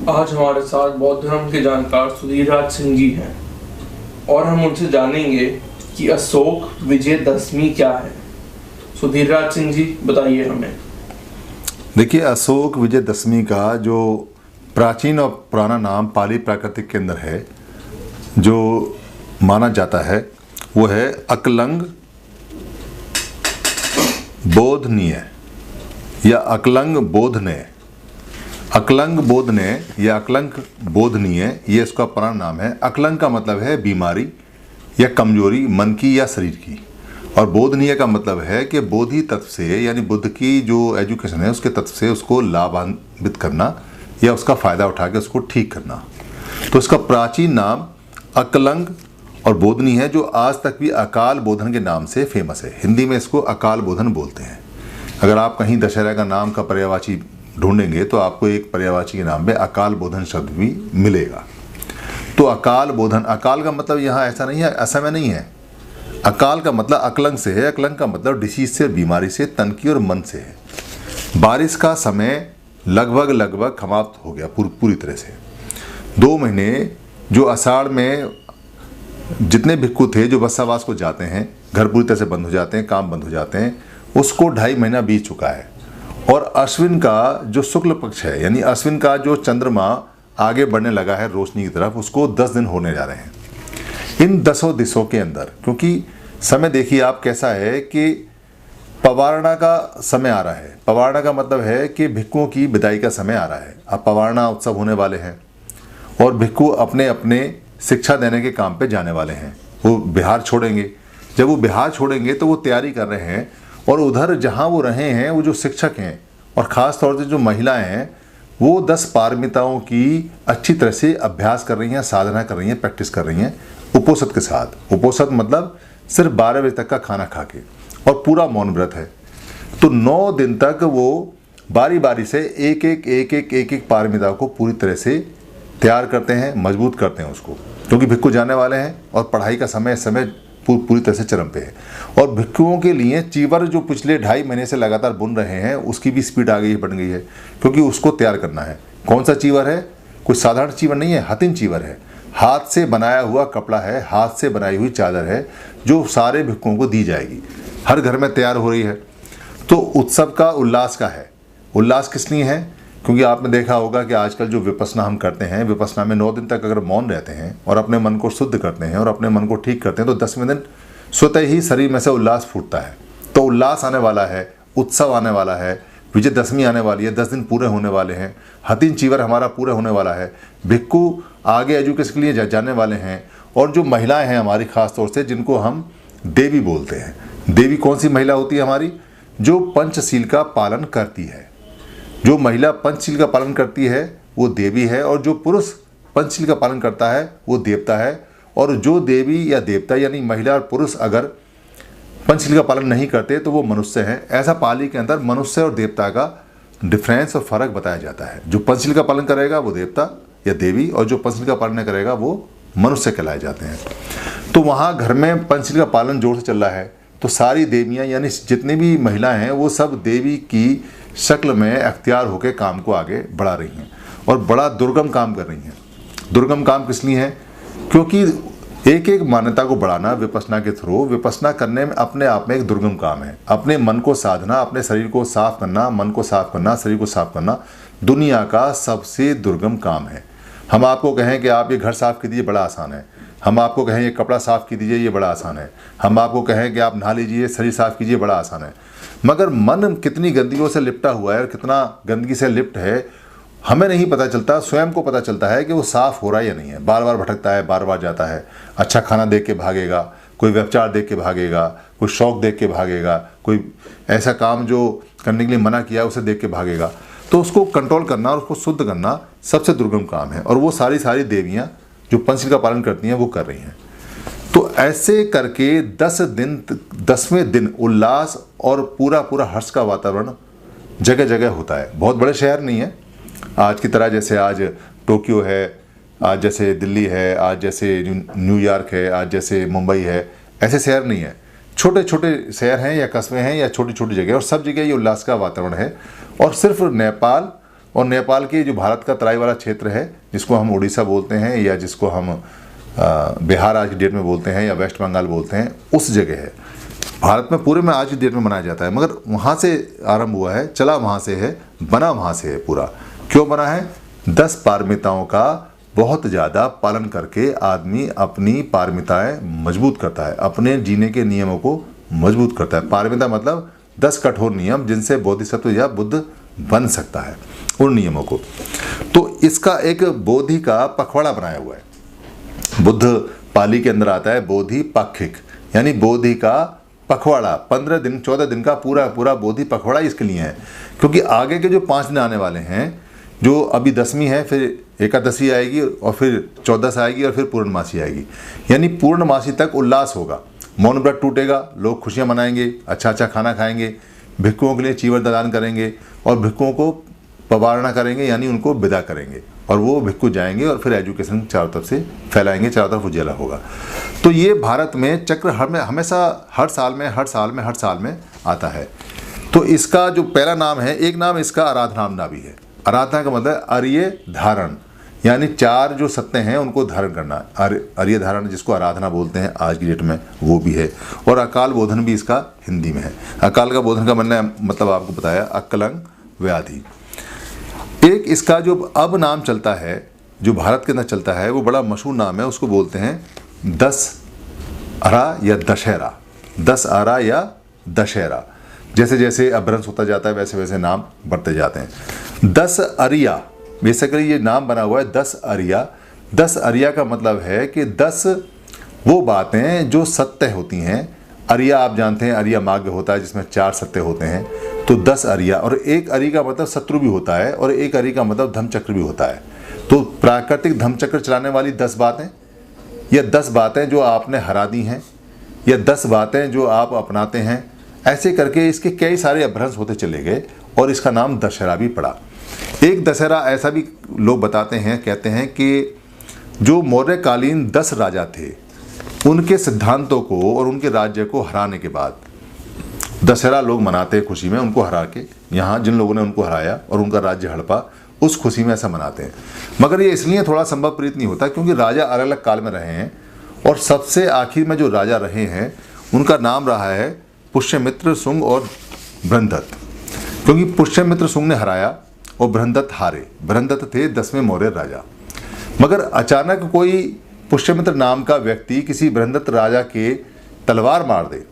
आज हमारे साथ बौद्ध धर्म के जानकार सुधीर राज सिंह जी हैं और हम उनसे जानेंगे कि अशोक विजयदशमी क्या है। सुधीर राज सिंह जी बताइए हमें। देखिए, अशोक विजयदशमी का जो प्राचीन और पुराना नाम पाली प्राकृतिक के अंदर है, जो माना जाता है वो है अकलंग बोधनीय या अकलंग बोधने। अकलंग बोधने या अकलंग बोधनीय, ये इसका पुराना नाम है। अकलंग का मतलब है बीमारी या कमजोरी मन की या शरीर की, और बोधनीय का मतलब है कि बोधि तत्व से, यानी बुद्ध की जो एजुकेशन है उसके तत्व से उसको लाभान्वित करना या उसका फ़ायदा उठा के उसको ठीक करना। तो इसका प्राचीन नाम अकलंग और बोधनी है, जो आज तक भी अकाल बोधन के नाम से फेमस है। हिंदी में इसको अकाल बोधन बोलते हैं। अगर आप कहीं दशहरा का नाम का पर्यायवाची ढूंढेंगे तो आपको एक पर्यायवाची के नाम पे अकाल बोधन शब्द भी मिलेगा। तो अकाल बोधन, अकाल का मतलब यहाँ ऐसा नहीं है, असमय नहीं है। अकाल का मतलब अकलंग से है। अकलंग का मतलब डिसीज से, बीमारी से, तन की और मन से है। बारिश का समय लगभग समाप्त हो गया पूरी तरह से। 2 महीने जो आषाढ़ में जितने भिक्खु थे जो बस्सावास को जाते हैं, घर पूरी तरह से बंद हो जाते हैं, काम बंद हो जाते हैं, उसको 2.5 महीना बीत चुका है। और अश्विन का जो शुक्ल पक्ष है, यानी अश्विन का जो चंद्रमा आगे बढ़ने लगा है रोशनी की तरफ, उसको 10 दिन होने जा रहे हैं। इन 10 दिशों के अंदर, क्योंकि समय देखिए आप कैसा है कि पवारणा का समय आ रहा है। पवारणा का मतलब है कि भिक्खुओं की विदाई का समय आ रहा है। अब पवारणा उत्सव होने वाले हैं और भिक्खु अपने अपने शिक्षा देने के काम पे जाने वाले हैं। वो बिहार छोड़ेंगे। जब वो बिहार छोड़ेंगे तो वो तैयारी कर रहे हैं, और उधर जहाँ वो रहे हैं वो जो शिक्षक हैं और ख़ास तौर से जो महिलाएं हैं, वो 10 पारमिताओं की अच्छी तरह से अभ्यास कर रही हैं, साधना कर रही हैं, प्रैक्टिस कर रही हैं उपोषित के साथ। उपोषित मतलब सिर्फ 12 बजे तक का खाना खा के, और पूरा मौन व्रत है। तो 9 दिन तक वो बारी बारी से एक एक पारमिता को पूरी तरह से तैयार करते हैं, मजबूत करते हैं उसको, क्योंकि भिक्खु जाने वाले हैं और पढ़ाई का समय पूरी तरह से चरम पे है। और भिक्खुओं के लिए चीवर जो पिछले 2.5 महीने से लगातार बुन रहे हैं, उसकी भी स्पीड आ गई, बढ़ गई है, क्योंकि उसको तैयार करना है। कौन सा चीवर है? कोई साधारण चीवर नहीं है, हथिन चीवर है। हाथ से बनाया हुआ कपड़ा है, हाथ से बनाई हुई चादर है, जो सारे भिक्खुओं को दी जाएगी। हर घर में तैयार हो रही है। तो उत्सव का उल्लास का है। उल्लास किस लिए है? क्योंकि आपने देखा होगा कि आजकल जो विपस्सना हम करते हैं, विपस्सना में 9 दिन तक अगर मौन रहते हैं और अपने मन को शुद्ध करते हैं और अपने मन को ठीक करते हैं, तो 10वें दिन स्वतः ही शरीर में से उल्लास फूटता है। तो उल्लास आने वाला है, उत्सव आने वाला है, विजयदशमी आने वाली है, 10 दिन पूरे होने वाले हैं, हथिन चीवर हमारा पूरा होने वाला है, भिक्खु आगे एजुकेशन के लिए जाने वाले हैं, और जो महिलाएं हैं हमारी खास तौर से, जिनको हम देवी बोलते हैं। देवी कौन सी महिला होती है हमारी? जो पंचशील का पालन करती है। जो महिला पंचशील का पालन करती है वो देवी है, और जो पुरुष पंचशील का पालन करता है वो देवता है। और जो देवी या देवता यानी महिला और पुरुष अगर पंचशील का पालन नहीं करते तो वो मनुष्य हैं। ऐसा पाली के अंदर मनुष्य और देवता का डिफरेंस और फर्क बताया जाता है। जो पंचशील का पालन करेगा वो देवता या देवी, और जो पंचशील का पालन नहीं करेगा वो मनुष्य कहलाए जाते हैं। तो वहाँ घर में पंचशील का पालन जोर से चल रहा है, तो सारी देवियाँ यानी जितनी भी महिलाएं हैं वो सब देवी की शक्ल में अख्तियार होकर काम को आगे बढ़ा रही हैं, और बड़ा दुर्गम काम कर रही हैं। दुर्गम काम किस लिए है? क्योंकि एक मान्यता को बढ़ाना विपस्सना के थ्रू, विपस्सना करने में अपने आप में एक दुर्गम काम है। अपने मन को साधना, अपने शरीर को साफ करना, मन को साफ करना, शरीर को साफ करना दुनिया का सबसे दुर्गम काम है। हम आपको कहें कि आप ये घर साफ कीजिए, बड़ा आसान है। हम आपको कहें ये कपड़ा साफ कीजिए, ये बड़ा आसान है। हम आपको कहें कि आप नहा लीजिए, शरीर साफ कीजिए, बड़ा आसान है। मगर मन कितनी गंदगियों से लिपटा हुआ है और कितना गंदगी से लिप्ट है, हमें नहीं पता चलता। स्वयं को पता चलता है कि वो साफ़ हो रहा है या नहीं है। बार बार भटकता है, बार बार जाता है। अच्छा खाना देख के भागेगा, कोई व्यभिचार देख के भागेगा, कोई शौक देख के भागेगा, कोई ऐसा काम जो करने के लिए मना किया उसे देख के भागेगा। तो उसको कंट्रोल करना और उसको शुद्ध करना सबसे दुर्गम काम है, और वो सारी देवियाँ जो पंचशील का पालन करती हैं वो कर रही हैं। तो ऐसे करके 10वें दिन उल्लास और पूरा हर्ष का वातावरण जगह जगह होता है। बहुत बड़े शहर नहीं है आज की तरह, जैसे आज टोक्यो है, आज जैसे दिल्ली है, आज जैसे न्यूयॉर्क है, आज जैसे मुंबई है, ऐसे शहर नहीं है। छोटे छोटे शहर हैं या कस्बे हैं या छोटी छोटी जगह, और सब जगह ये उल्लास का वातावरण है। और सिर्फ नेपाल और नेपाल के जो भारत का तराई वाला क्षेत्र है, जिसको हम उड़ीसा बोलते हैं या जिसको हम बिहार आज की डेट में बोलते हैं या वेस्ट बंगाल बोलते हैं, उस जगह है। भारत में पूरे में आज की डेट में मनाया जाता है, मगर वहाँ से आरंभ हुआ है, चला वहाँ से है, बना वहाँ से है पूरा। क्यों बना है? 10 पारमिताओं का बहुत ज़्यादा पालन करके आदमी अपनी पारमिताएं मजबूत करता है, अपने जीने के नियमों को मजबूत करता है। पारमिता मतलब 10 कठोर नियम जिनसे बोधिसत्व या बुद्ध बन सकता है, उन नियमों को। तो इसका एक बोधि का पखवाड़ा बनाया हुआ है। बुद्ध पाली के अंदर आता है बोधि पाक्षिक, यानी बोधि का पखवाड़ा। 15 दिन 14 दिन का पूरा पूरा बोधि पखवाड़ा इसके लिए है, क्योंकि आगे के जो 5 दिन आने वाले हैं, जो अभी 10वीं है, फिर एकादशी आएगी और फिर 14 आएगी और फिर पूर्णमासी आएगी। यानी पूर्णमासी तक उल्लास होगा, मौन व्रत टूटेगा, लोग खुशियां मनाएंगे, अच्छा अच्छा खाना खाएंगे, भिक्षुओं के लिए चीवर दान करेंगे और भिक्षुओं को पवारणा करेंगे, यानी उनको विदा करेंगे, और वो भिक्षु जाएंगे और फिर एजुकेशन चारों तरफ से फैलाएंगे, चारों तरफ उजाला होगा। तो ये भारत में चक्र हमेशा हर साल में आता है। तो इसका जो पहला नाम है, एक नाम इसका आराधनामना भी है। आराधना का मतलब अर्य धारण, यानी 4 जो सत्य हैं उनको धारण करना। अर्य धारण जिसको आराधना बोलते हैं आज की डेट में, वो भी है। और अकाल बोधन भी इसका हिंदी में है। अकाल का बोधन का मतलब आपको बताया, अक्कलंग व्याधि। एक इसका जो अब नाम चलता है, जो भारत के अंदर चलता है, वो बड़ा मशहूर नाम है, उसको बोलते हैं 10 आरा या दशहरा। 10 आरा या दशहरा। जैसे जैसे अपभ्रंश होता जाता है वैसे वैसे नाम बढ़ते जाते हैं। 10 अरिया, बेसिकली ये नाम बना हुआ है 10 अरिया। 10 अरिया का मतलब है कि 10 वो बातें जो सत्य होती हैं। अरिया आप जानते हैं, अरिया मार्ग होता है जिसमें 4 सत्य होते हैं। तो 10 अरिया, और एक अरि का मतलब शत्रु भी होता है और एक अरि का मतलब धम्मचक्र भी होता है। तो प्राकृतिक धम्मचक्र चलाने वाली 10 बातें, या 10 बातें जो आपने हरा दी हैं, या 10 बातें जो आप अपनाते हैं, ऐसे करके इसके कई सारे अपभ्रंश होते चले गए और इसका नाम दशहरा भी पड़ा। एक दशहरा ऐसा भी लोग बताते हैं, कहते हैं कि जो मौर्यकालीन 10 राजा थे, उनके सिद्धांतों को और उनके राज्य को हराने के बाद दशहरा लोग मनाते हैं खुशी में, उनको हरा के, यहाँ जिन लोगों ने उनको हराया और उनका राज्य हड़पा, उस खुशी में ऐसा मनाते हैं। मगर ये इसलिए थोड़ा संभव प्रीत नहीं होता क्योंकि राजा अलग अलग काल में रहे हैं, और सबसे आखिर में जो राजा रहे हैं उनका नाम रहा है पुष्यमित्र, शुंग और बृहदत्त। क्योंकि पुष्यमित्र शुंग ने हराया और बृहदत्त हारे। बृहदत्त थे 10वें मौर्य राजा। मगर अचानक कोई पुष्यमित्र नाम का व्यक्ति किसी बृहदत्त राजा के तलवार मार दे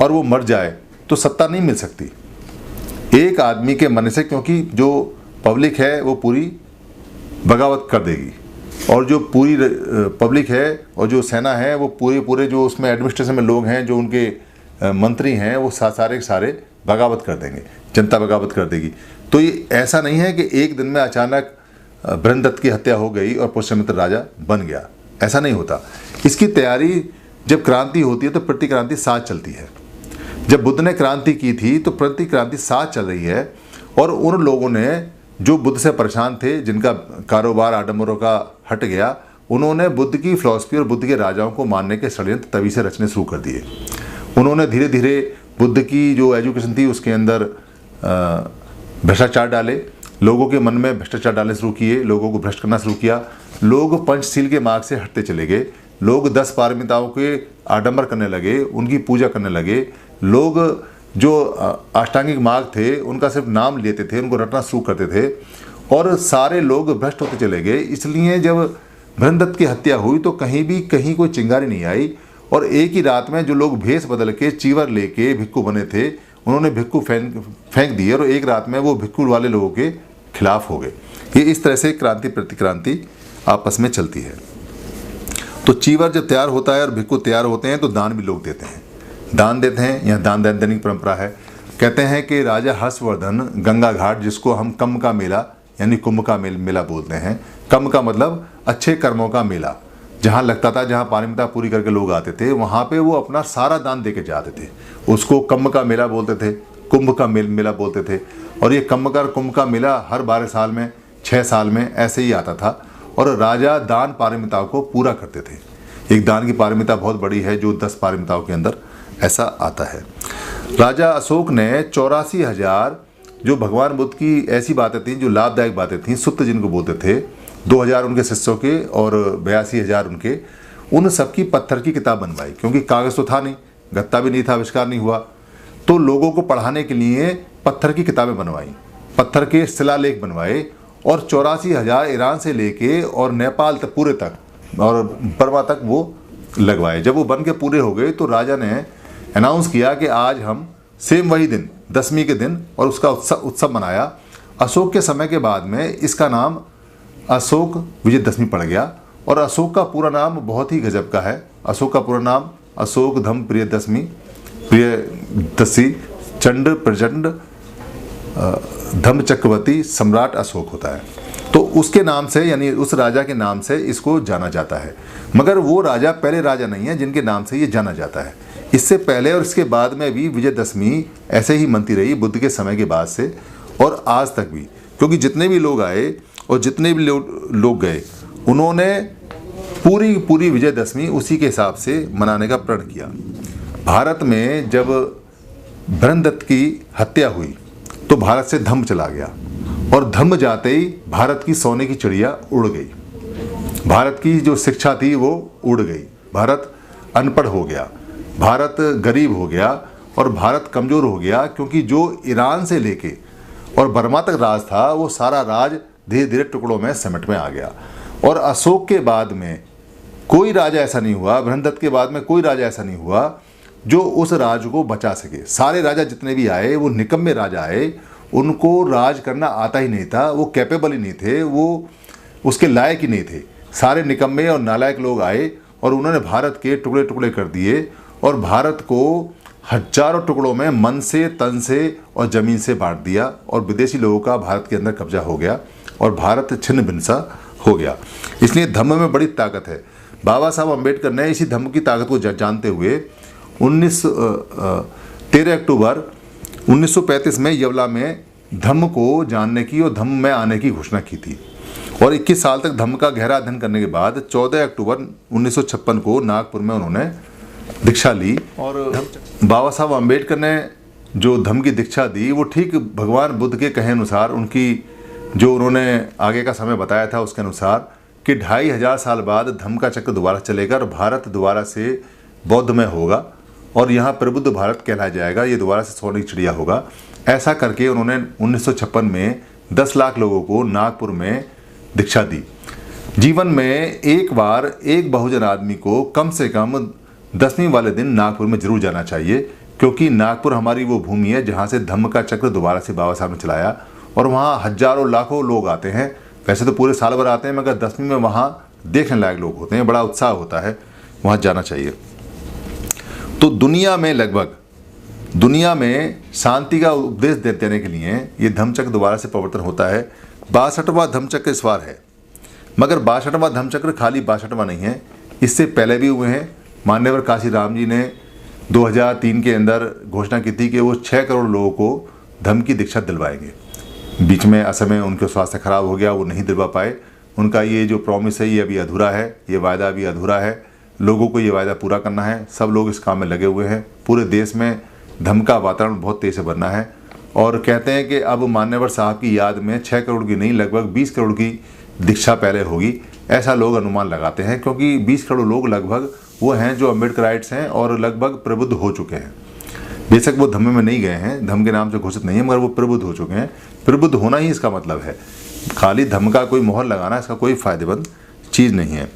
और वो मर जाए तो सत्ता नहीं मिल सकती एक आदमी के मन से, क्योंकि जो पब्लिक है वो पूरी बगावत कर देगी, और जो पूरी पब्लिक है और जो सेना है वो पूरे जो उसमें एडमिनिस्ट्रेशन में लोग हैं, जो उनके मंत्री हैं, वो सारे के सारे बगावत कर देंगे, जनता बगावत कर देगी। तो ये ऐसा नहीं है कि एक दिन में अचानक बृहदत्त की हत्या हो गई और पुष्यमित्र राजा बन गया, ऐसा नहीं होता। इसकी तैयारी, जब क्रांति होती है तो प्रतिक्रांति साथ चलती है। जब बुद्ध ने क्रांति की थी तो प्रतिक्रांति साथ चल रही है, और उन लोगों ने जो बुद्ध से परेशान थे, जिनका कारोबार आडंबरों का हट गया, उन्होंने बुद्ध की फिलॉसफी और बुद्ध के राजाओं को मानने के षड्यंत्र तभी से रचने शुरू कर दिए। उन्होंने धीरे धीरे बुद्ध की जो एजुकेशन थी उसके अंदर भ्रष्टाचार डाले, लोगों के मन में भ्रष्टाचार डालने शुरू किए, लोगों को भ्रष्ट करना शुरू किया। लोग पंचशील के मार्ग से हटते चले गए, लोग 10 पारमिताओं के आडंबर करने लगे, उनकी पूजा करने लगे। लोग जो अष्टांगिक मार्ग थे उनका सिर्फ नाम लेते थे, उनको रटना शुरू करते थे, और सारे लोग भ्रष्ट होते चले गए। इसलिए जब बृहदत्त की हत्या हुई तो कहीं कोई चिंगारी नहीं आई, और एक ही रात में जो लोग भेष बदल के चीवर लेके भिक्खु बने थे, उन्होंने भिक्खु फेंक दिए, और एक रात में वो भिक्खु वाले लोगों के खिलाफ हो गए। ये इस तरह से क्रांति प्रतिक्रांति आपस में चलती है। तो चीवर जब तैयार होता है और भिक्खु तैयार होते हैं तो दान भी लोग देते हैं, दान देते हैं। यहाँ दान देने की परंपरा है। कहते हैं कि राजा हर्षवर्धन गंगा घाट, जिसको हम कम का मेला यानी कुंभ का मेला बोलते हैं, कम का मतलब अच्छे कर्मों का मेला, जहाँ लगता था, जहाँ पारमिता पूरी करके लोग आते थे, वहाँ पे वो अपना सारा दान दे के जाते थे। उसको कम का मेला बोलते थे, कुंभ का मेला बोलते थे। और ये कुंभ का मेला हर 12 साल में, 6 साल में ऐसे ही आता था, और राजा दान पारमिताओं को पूरा करते थे। एक दान की पारमिता बहुत बड़ी है जो 10 पारमिताओं के अंदर ऐसा आता है। राजा अशोक ने 84,000 जो भगवान बुद्ध की ऐसी बातें थीं जो लाभदायक बातें थीं, सुत्त जिनको बोलते थे, 2000 उनके शिष्यों के और 82,000 उनके, उन सबकी पत्थर की किताब बनवाई, क्योंकि कागज़ तो था नहीं, गत्ता भी नहीं था, आविष्कार नहीं हुआ, तो लोगों को पढ़ाने के लिए पत्थर की किताबें बनवाई, पत्थर के शिलालेख बनवाए और 84,000 ईरान से लेके और नेपाल तक पूरे तक और बर्मा तक वो लगवाए। जब वो बन के पूरे हो गए तो राजा ने अनाउंस किया कि आज हम सेम वही दिन, दसवीं के दिन, और उसका उत्सव मनाया। अशोक के समय के बाद में इसका नाम अशोक विजयदशमी पड़ गया। और अशोक का पूरा नाम बहुत ही गजब का है। अशोक का पूरा नाम अशोक धम प्रियदशमी प्रियदशी चंड प्रचंड धम चक्रवर्ती सम्राट अशोक होता है। तो उसके नाम से, यानी उस राजा के नाम से इसको जाना जाता है। मगर वो राजा पहले राजा नहीं है जिनके नाम से ये जाना जाता है। इससे पहले और इसके बाद में भी विजयदशमी ऐसे ही मनती रही, बुद्ध के समय के बाद से और आज तक भी, क्योंकि जितने भी लोग आए और जितने भी लोग गए, उन्होंने पूरी विजयदशमी उसी के हिसाब से मनाने का प्रण किया। भारत में जब ब्रह्मदत्त की हत्या हुई तो भारत से धम्म चला गया, और धम्म जाते ही भारत की सोने की चिड़िया उड़ गई। भारत की जो शिक्षा थी वो उड़ गई, भारत अनपढ़ हो गया, भारत गरीब हो गया और भारत कमज़ोर हो गया, क्योंकि जो ईरान से लेके और बर्मा तक राज था वो सारा राज धीरे धीरे टुकड़ों में समेट में आ गया। और अशोक के बाद में कोई राजा ऐसा नहीं हुआ, ब्रह्मदत्त के बाद में कोई राजा ऐसा नहीं हुआ जो उस राज को बचा सके। सारे राजा जितने भी आए वो निकम्मे राजा आए, उनको राज करना आता ही नहीं था, वो कैपेबल ही नहीं थे, वो उसके लायक ही नहीं थे। सारे निकम्मे और नालायक लोग आए और उन्होंने भारत के टुकड़े टुकड़े कर दिए और भारत को हजारों टुकड़ों में मन से, तन से और ज़मीन से बांट दिया, और विदेशी लोगों का भारत के अंदर कब्जा हो गया और भारत छिन्न भिन्न सा हो गया। इसलिए धम्म में बड़ी ताकत है। बाबा साहब अम्बेडकर ने इसी धम्म की ताकत को जानते हुए 13 अक्टूबर 1935 में यवला में धम्म को जानने की और धम्म में आने की घोषणा की थी। और 21 साल तक धम्म का गहरा अध्ययन करने के बाद 14 अक्टूबर 1956 को नागपुर में उन्होंने दीक्षा ली। और बाबा साहब अम्बेडकर ने जो धम्म की दीक्षा दी वो ठीक भगवान बुद्ध के कहे अनुसार, उनकी जो उन्होंने आगे का समय बताया था उसके अनुसार, कि 2500 साल बाद धम्म का चक्र दोबारा चलेगा और भारत दोबारा से बौद्धमय होगा और यहाँ प्रबुद्ध भारत कहलाया जाएगा, ये दोबारा से सोने की चिड़िया होगा। ऐसा करके उन्होंने 1956 में 10 लाख लोगों को नागपुर में दीक्षा दी। जीवन में एक बार एक बहुजन आदमी को कम से कम 10वीं वाले दिन नागपुर में जरूर जाना चाहिए, क्योंकि नागपुर हमारी वो भूमि है जहाँ से धम्म का चक्र दोबारा से बाबा साहब ने चलाया, और वहाँ हजारों लाखों लोग आते हैं। वैसे तो पूरे साल भर आते हैं, मगर 10वीं में वहाँ देखने लायक लोग होते हैं, बड़ा उत्साह होता है, वहाँ जाना चाहिए। तो दुनिया में शांति का उपदेश देने के लिए ये धम्मचक्र दोबारा से प्रवर्तन होता है। 62वां धम्मचक्र इस बार है, मगर 62वां धम्मचक्र खाली 62वां नहीं है, इससे पहले भी हुए हैं। मान्यवर काशी राम जी ने 2003 के अंदर घोषणा की थी कि वो 6 करोड़ लोगों को धम्म की दीक्षा दिलवाएंगे। बीच में असमय उनका स्वास्थ्य खराब हो गया, वो नहीं दिलवा पाए। उनका ये जो प्रॉमिस है ये अभी अधूरा है, ये वायदा अभी अधूरा है। लोगों को ये वायदा पूरा करना है। सब लोग इस काम में लगे हुए हैं। पूरे देश में धम्म का वातावरण बहुत तेज़ से बनना है, और कहते हैं कि अब मान्यवर साहब की याद में 6 करोड़ की नहीं, लगभग 20 करोड़ की दीक्षा पहले होगी, ऐसा लोग अनुमान लगाते हैं। क्योंकि 20 करोड़ लोग लगभग वो हैं जो अम्बेडकराइट्स हैं और लगभग प्रबुद्ध हो चुके हैं। बेशक वो धम्म में नहीं गए हैं, धम्म के नाम से घोषित नहीं है, मगर वो प्रबुद्ध हो चुके हैं। प्रबुद्ध होना ही इसका मतलब है। खाली धम्म का कोई मोहर लगाना इसका कोई फ़ायदेमंद चीज़ नहीं है।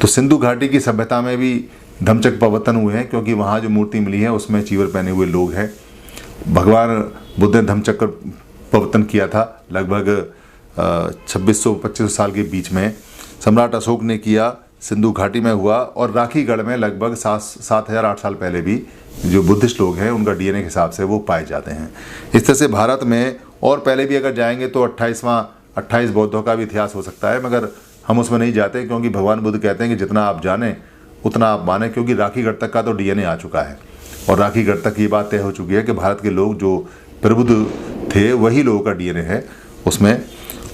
तो सिंधु घाटी की सभ्यता में भी धम्मचक्र प्रवर्तन हुए हैं, क्योंकि वहाँ जो मूर्ति मिली है उसमें चीवर पहने हुए लोग हैं। भगवान बुद्ध ने धम्मचक्र प्रवर्तन किया था लगभग 2600-2500 साल के बीच में। सम्राट अशोक ने किया, सिंधु घाटी में हुआ, और राखीगढ़ में लगभग 7,000-8 साल पहले भी जो बुद्धिस्ट लोग हैं उनका डीएनए के हिसाब से वो पाए जाते हैं। इस तरह से भारत में और पहले भी अगर जाएंगे तो 28 बौद्धों का भी इतिहास हो सकता है, मगर हम उसमें नहीं जाते, क्योंकि भगवान बुद्ध कहते हैं कि जितना आप जाने उतना आप माने, क्योंकि राखीगढ़ तक का तो डीएनए आ चुका है और राखीगढ़ तक ये बात तय हो चुकी है कि भारत के लोग जो प्रबुद्ध थे वही लोगों का डीएनए है उसमें।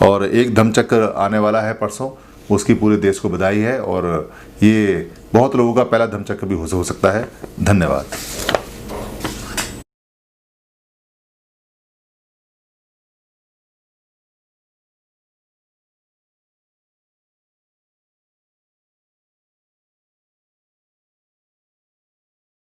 और एक धम्मचक्र आने वाला है परसों, उसकी पूरे देश को बधाई है, और ये बहुत लोगों का पहला धम्मचक्र भी हो सकता है। धन्यवाद।